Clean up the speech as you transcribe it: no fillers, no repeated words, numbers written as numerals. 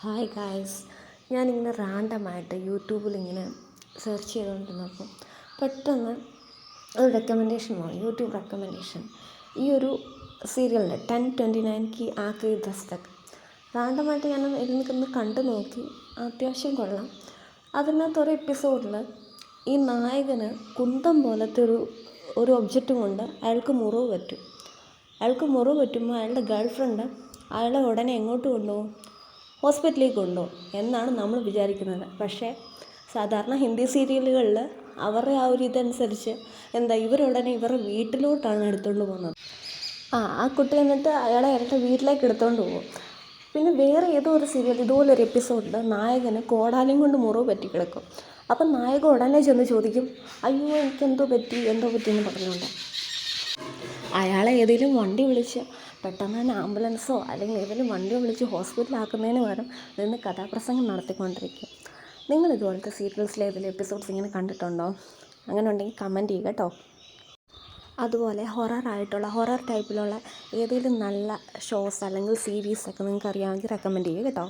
Hi guys, ഞാനിങ്ങനെ റാൻഡമായിട്ട് യൂട്യൂബിലിങ്ങനെ search ചെയ്തുകൊണ്ടിരുന്നപ്പം പെട്ടെന്ന് ഒരു റെക്കമെൻഡേഷൻ വന്നു. യൂട്യൂബ് റെക്കമെൻഡേഷൻ ഈ ഒരു സീരിയലിൻ്റെ 1029 की आखिरी दस्तक റാൻഡമായിട്ട് ഞാൻ ഇരുന്ന് കണ്ടു നോക്കി. അത്യാവശ്യം കൊള്ളാം. അതിനകത്തൊരു എപ്പിസോഡിൽ ഈ നായകന് കുന്തം പോലത്തെ ഒരു ഒബ്ജക്റ്റും കൊണ്ട് അയാൾക്ക് മുറിവ് പറ്റും. പറ്റുമ്പോൾ അയാളുടെ ഗേൾ ഫ്രണ്ട് അയാളെ ഉടനെ എങ്ങോട്ട് കൊണ്ടുപോകും? ഹോസ്പിറ്റലിലേക്ക് കൊണ്ടുപോകും എന്നാണ് നമ്മൾ വിചാരിക്കുന്നത്. പക്ഷേ സാധാരണ ഹിന്ദി സീരിയലുകളിൽ അവരുടെ ആ ഒരു ഇതനുസരിച്ച് ഇവരുടനെ ഇവരുടെ വീട്ടിലോട്ടാണ് എടുത്തുകൊണ്ട് പോകുന്നത്. ആ കുട്ടി എന്നിട്ട് അയാളുടെ വീട്ടിലേക്ക് എടുത്തുകൊണ്ട് പോകും. പിന്നെ വേറെ ഏതോ ഒരു സീരിയൽ ഇതുപോലൊരു എപ്പിസോഡിൽ നായകന് കോടാലിയും കൊണ്ട് മുറിവ് പറ്റി കിടക്കും. അപ്പം നായകൻ ഉടനെ ചെന്ന് ചോദിക്കും, അയ്യോ എനിക്ക് എന്തോ പറ്റിയെന്ന് പറഞ്ഞുകൊണ്ട് അയാളെ ഏതെങ്കിലും വണ്ടി വിളിച്ച് പെട്ടെന്ന് തന്നെ ആംബുലൻസോ അല്ലെങ്കിൽ ഏതെങ്കിലും വണ്ടി വിളിച്ച് ഹോസ്പിറ്റലാക്കുന്നതിന് പകരം നിന്ന് കഥാപ്രസംഗം നടത്തിക്കൊണ്ടിരിക്കും. നിങ്ങൾ ഇതുപോലത്തെ സീരിയൽസിലെ ഏതെങ്കിലും എപ്പിസോഡ്സ് ഇങ്ങനെ കണ്ടിട്ടുണ്ടോ? അങ്ങനെ ഉണ്ടെങ്കിൽ കമൻറ്റ് ചെയ്യുക കേട്ടോ. അതുപോലെ ഹൊറർ ടൈപ്പിലുള്ള ഏതെങ്കിലും നല്ല ഷോസ് അല്ലെങ്കിൽ സീരീസൊക്കെ നിങ്ങൾക്ക് അറിയാമെങ്കിൽ റെക്കമെൻറ്റ് ചെയ്യുക കേട്ടോ.